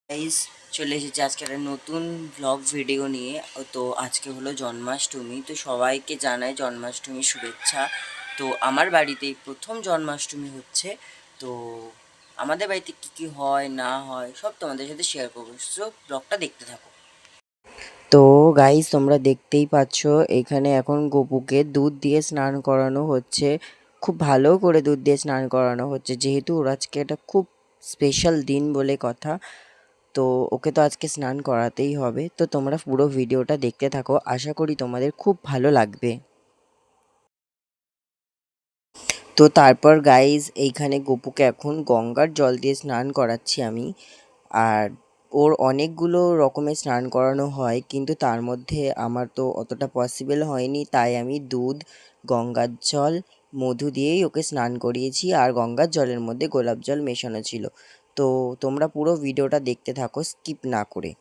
Guys, চলে এসেছি আজকে একটা নতুন ব্লগ ভিডিও নিয়ে। তো আজকে হলো জন্মাষ্টমী, তো সবাইকে জানাই জন্মাষ্টমীর শুভেচ্ছা। তো আমার বাড়িতেই প্রথম জন্মাষ্টমী হচ্ছে। তো আমাদের বাড়িতে কী কী হয় না হয় সব তোমাদের সাথে শেয়ার করবো, সো ব্লগটা দেখতে থাকো। তো গাইস, তোমরা দেখতেই পাচ্ছ এখানে এখন গপুকে দুধ দিয়ে স্নান করানো হচ্ছে। খুব ভালো করে দুধ দিয়ে স্নান করানো হচ্ছে, যেহেতু ওর আজকে এটা খুব স্পেশাল দিন বলে কথা। তো ওকে তো আজকে স্নান করাতেই হবে। তো তোমরা পুরো ভিডিওটা দেখতে থাকো, আশা করি তোমাদের খুব ভালো লাগবে। তো তারপর গাইজ, এইখানে গপুকে এখন গঙ্গার জল দিয়ে স্নান করাচ্ছি আমি। আর ওর অনেকগুলো রকমের স্নান করানো হয়, কিন্তু তার মধ্যে আমার তো অতটা পসিবল হয়নি, তাই আমি দুধ, গঙ্গার জল, মধু দিয়েই ওকে স্নান করিয়েছি। আর গঙ্গার জলের মধ্যে গোলাপ জল মেশানো ছিল। তো তোমরা পুরো ভিডিওটা দেখতে থাকো স্কিপ না করে।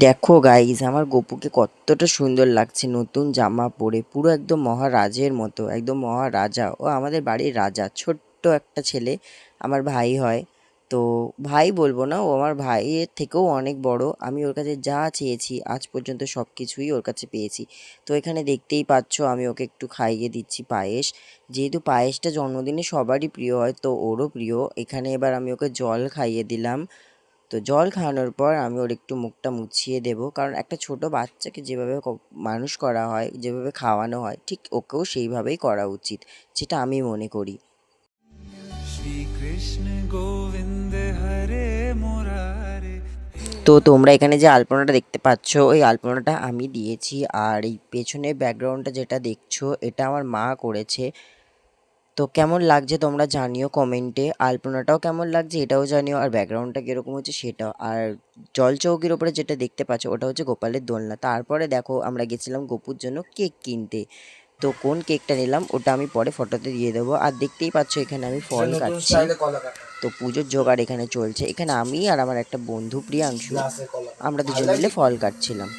দেখো গাইজ, আমার গপুকে কতটা সুন্দর লাগছে নতুন জামা পরে, পুরো একদম মহারাজের মতো, একদম মহারাজা। ও আমাদের বাড়ির রাজা, ছোট্ট একটা ছেলে, আমার ভাই হয়। তো ভাই বলবো না, ও আমার ভাইয়ের থেকেও অনেক বড়। আমি ওর কাছে যা চেয়েছি আজ পর্যন্ত সব কিছুই ওর কাছে পেয়েছি। তো এখানে দেখতেই পাচ্ছ আমি ওকে একটু খাইয়ে দিচ্ছি পায়েস, যেহেতু পায়েসটা জন্মদিনে সবারই প্রিয় হয়, তো ওরও প্রিয়। এখানে এবার আমি ওকে জল খাইয়ে দিলাম। তো জল খাওয়ানোর পর আমি ওর একটু মুখটা মুছিয়ে দেব, কারণ একটা ছোট বাচ্চাকে যেভাবে মানুষ করা হয়, যেভাবে খাওয়ানো হয়, ঠিক ওকেও সেইভাবেই করা উচিত, যেটা আমি মনে করি। তো তোমরা এখানে যে আলপনাটা দেখতে পাচ্ছ, ওই আলপনাটা আমি দিয়েছি। আর এই পেছনের ব্যাকগ্রাউন্ডটা যেটা দেখছো, এটা আমার মা করেছে। তো কেমন লাগছে তোমরা জানিও কমেন্টে, আলপনাটাও কেমন লাগছে এটাও জানিও, আর ব্যাকগ্রাউন্ডটা কীরকম হচ্ছে সেটাও। আর জল চৌকির ওপরে যেটা দেখতে পাচ্ছ, ওটা হচ্ছে গোপালের দোলনা। তারপরে দেখো আমরা গেছিলাম গপুর জন্য কেক কিনতে। তো কোন কেকটা নিলাম ওটা আমি পরে ফটোতে দিয়ে দেবো। আর দেখতেই পাচ্ছ এখানে আমি ফল কাটছি। তো পুজোর জোগাড় এখানে চলছে। এখানে আমি আর আমার একটা বন্ধু প্রিয়াংশু, আমরা দুজন মিলে ফল কাটছিলাম।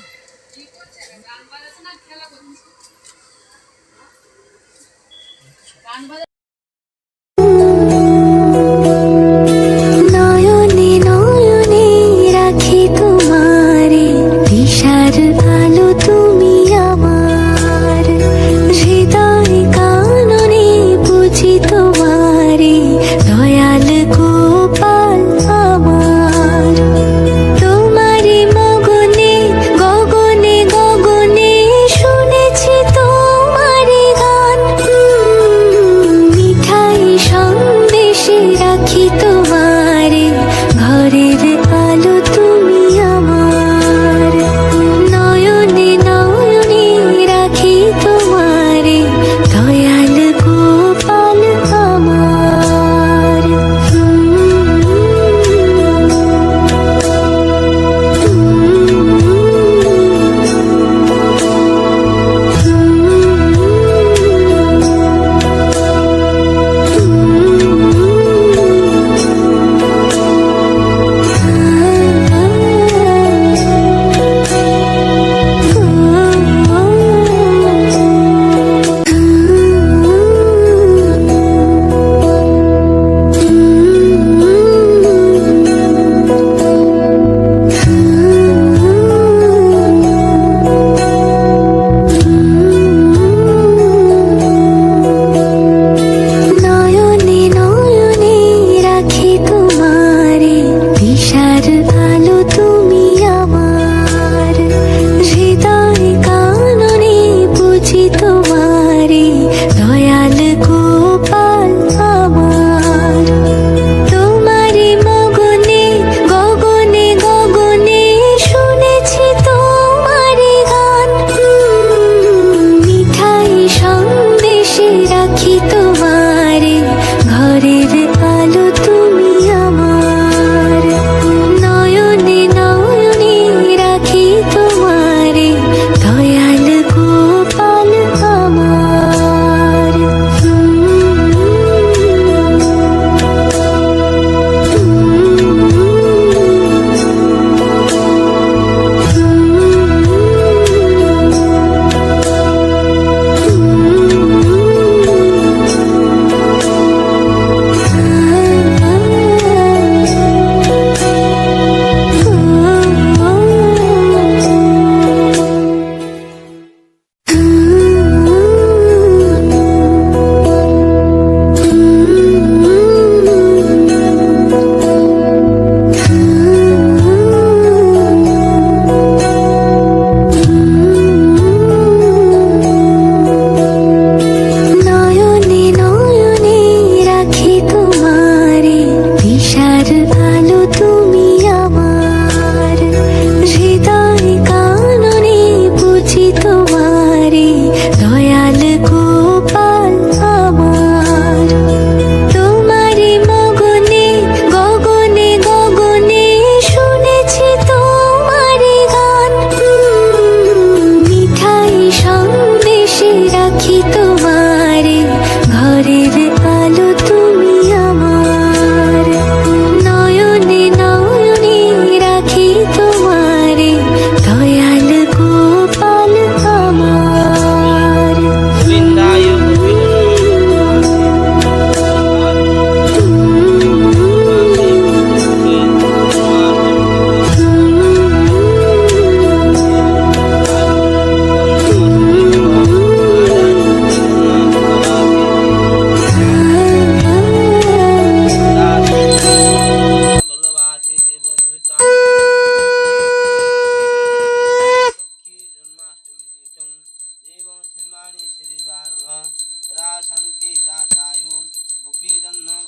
নয়নে নয়নে রাখি তোমারে, দিশার আলো তুমি আমার, হৃদয় কাননে বুঝি তোমারে, দয়াল গোপাল আমার। তোমারি মগনে গগনে গগনে শুনেছি তোমারি গান,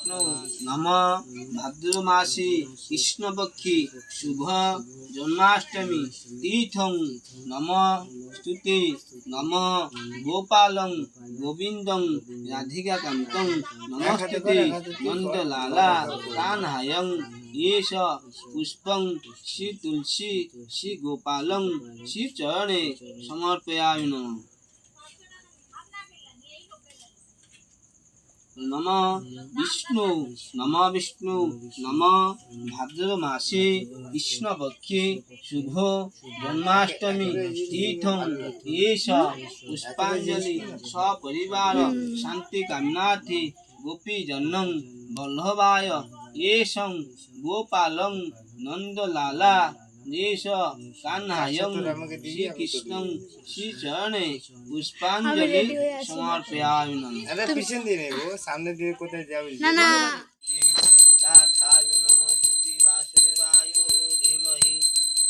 বিষ্ণু নম ভাদ্র মাসে কৃষ্ণপক্ষে শুভ জন্মাষ্টমী তীর্থং নম স্তুতে নম গোপালং গোবিন্দং রাধিকাকান্তং নমস্তুতে নন্দলালা কানহায়ং येष पुष्पं श्री तुलसी श्री गोपालं श्री चरणे समर्पयामि नमः नमः विष्णु नमः भाद्र मासे कृष्ण पक्षे शुभ जन्माष्टमी तीर्थं येष पुष्पांजलि सपरिवार शांति कामनार्थे गोपी जन्नं वल्लभाय येषं गोपालं नंदलाला येष कान्हायं श्रीकृष्णं श्रीचरणे पुष्पांजलि समर्पयामि नमः। अरे पीछे नहीं रहे वो सामने दिए को तो जाओ ताथाय नमः श्रुति वासुदेवाय धीमहि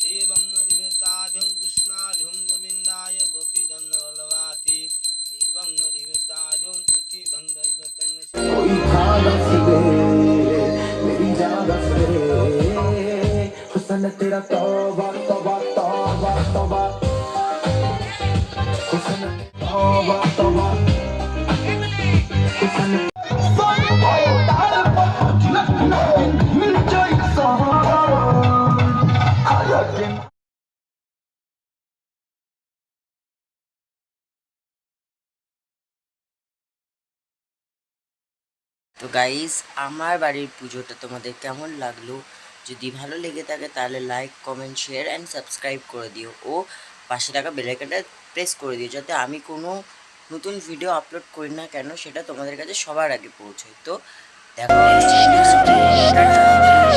देवं धीमताभ्यं कृष्णाभ्यं गोविन्दाय गोपीजनवल्लभाति देवं धीमताभ्यं पुष्टिभं दैवतं कोई था दस दे मेरी जान दस दे हुस्न तेरा तौबा तौबा तौबा तौबा हुस्न तौबा तौबा हुस्न তো গাইস আমার বাড়ির পুজোটা তোমাদের কেমন লাগলো? যদি ভালো লেগে থাকে তাহলে like comment share and subscribe করে দিও ও পাশে থাকা বেল আইকনটা প্রেস করে দিও যাতে আমি কোনো নতুন ভিডিও আপলোড করি না কেন সেটা তোমাদের কাছে সবার আগে পৌঁছায়। তো দেখা হচ্ছে next video। টাটা।